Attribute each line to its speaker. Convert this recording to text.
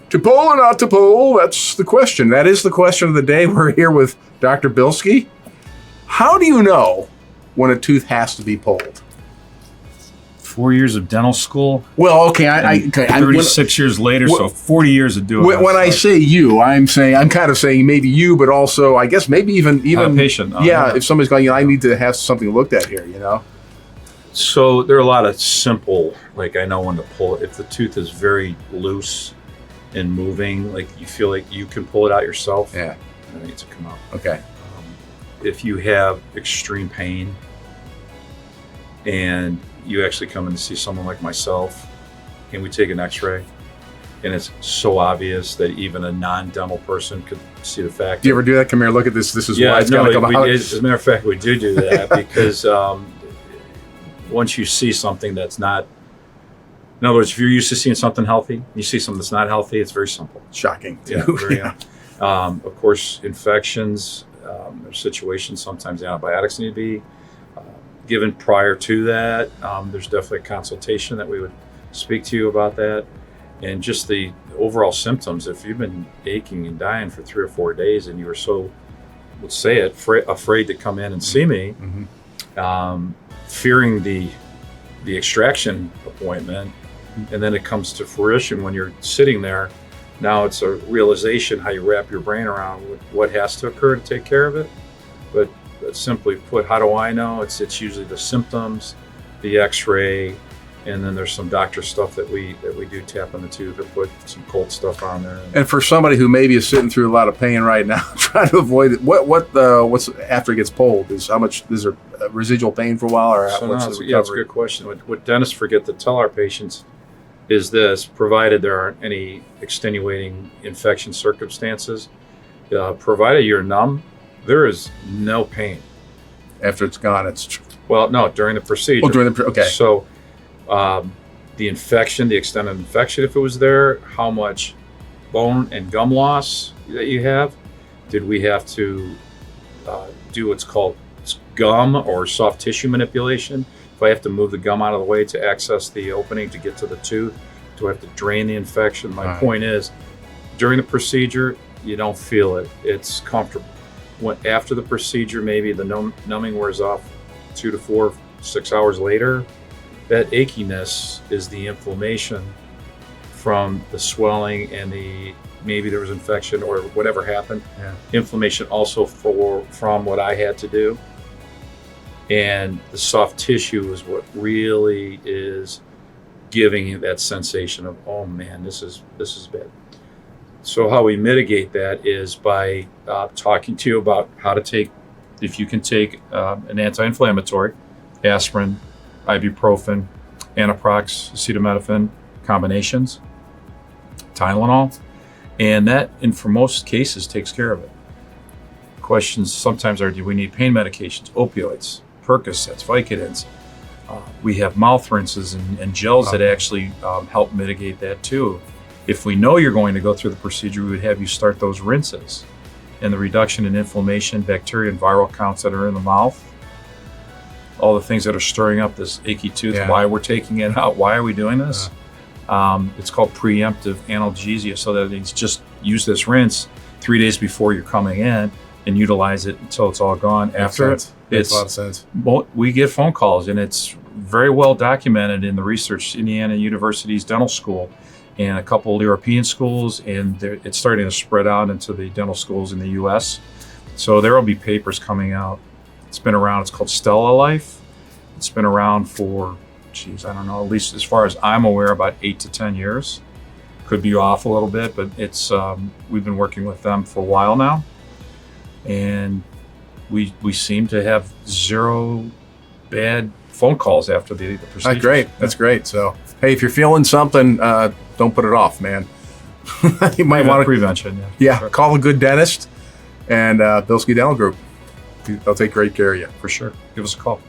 Speaker 1: To pull or not to pull, that's the question. That is the question of the day. We're here with Dr. Bilski. How do you know when a tooth has to be pulled?
Speaker 2: 4 years of dental school.
Speaker 1: Well, okay, I'm
Speaker 2: 36 years later, so 40 years of doing it.
Speaker 1: When I say you, I'm kind of saying maybe you, but also I guess maybe even
Speaker 2: patient.
Speaker 1: If somebody's going, I need to have something looked at here,
Speaker 2: So there are a lot of simple, like I know when to pull it. If the tooth is very loose and moving, like you feel like you can pull it out yourself,
Speaker 1: yeah,
Speaker 2: it needs to come out.
Speaker 1: Okay.
Speaker 2: If you have extreme pain and you actually come in to see someone like myself and we take an x-ray and it's so obvious that even a non-dental person could see the fact.
Speaker 1: Do you ever do that? Come here, look at this. This is why it's got to come out.
Speaker 2: As a matter of fact, we do that because once you see something that's not, in other words, if you're used to seeing something healthy, you see something that's not healthy, it's very simple.
Speaker 1: Shocking.
Speaker 2: Yeah, of course, infections, there's situations, sometimes antibiotics need to be given prior to that. There's definitely a consultation that we would speak to you about that. And just the overall symptoms, if you've been aching and dying for 3 or 4 days and you were so, let's say it, afraid to come in and see me, fearing the extraction appointment, and then it comes to fruition when you're sitting there. Now it's a realization how you wrap your brain around what has to occur to take care of it. But simply put, how do I know? It's usually the symptoms, the x-ray, and then there's some doctor stuff that we do tap on the tooth or put some cold stuff on there.
Speaker 1: And for somebody who maybe is sitting through a lot of pain right now, trying to avoid it, what's after it gets pulled? Is there residual pain for a while, or what's the recovery?
Speaker 2: Yeah, that's a good question. What dentists forget to tell our patients is this: provided there aren't any extenuating infection circumstances, provided you're numb, there is no pain.
Speaker 1: After it's gone, it's
Speaker 2: well, no, during the procedure.
Speaker 1: Oh, okay.
Speaker 2: So, the infection, the extent of infection, if it was there, how much bone and gum loss that you have. Did we have to do what's called gum or soft tissue manipulation? If I have to move the gum out of the way to access the opening to get to the tooth, do I have to drain the infection? My point is, during the procedure, you don't feel it. It's comfortable. After the procedure, maybe the numbing wears off 2 to 4, 6 hours later. That achiness is the inflammation from the swelling and maybe there was infection or whatever happened.
Speaker 1: Yeah.
Speaker 2: Inflammation also from what I had to do. And the soft tissue is what really is giving you that sensation of, oh man, this is bad. So how we mitigate that is by talking to you about how to take, if you can take an anti-inflammatory, aspirin, ibuprofen, Anaprox, acetaminophen combinations, Tylenol, and that, for most cases, takes care of it. Questions sometimes are, do we need pain medications, opioids, Percocets, Vicodins? We have mouth rinses and gels that actually help mitigate that too. If we know you're going to go through the procedure, we would have you start those rinses. And the reduction in inflammation, bacteria and viral counts that are in the mouth, all the things that are stirring up this achy tooth, why we're taking it out, why are we doing this? It's called preemptive analgesia, so that it's just use this rinse 3 days before you're coming in and utilize it until it's all gone. After it,
Speaker 1: makes a lot of sense.
Speaker 2: We get phone calls, and it's very well documented in the research. Indiana University's dental school and a couple of European schools, and it's starting to spread out into the dental schools in the U.S. So there will be papers coming out. It's been around. It's called Stella Life. It's been around for, I don't know, at least as far as I'm aware, about 8 to 10 years. Could be off a little bit, but it's we've been working with them for a while now, and we seem to have zero bad phone calls after the procedure.
Speaker 1: That's great. That's great. So, hey, if you're feeling something, don't put it off, man. You might want to
Speaker 2: prevention.
Speaker 1: Yeah, call a good dentist and Bilski Dental Group. They'll take great care of you.
Speaker 2: For sure. Give us a call.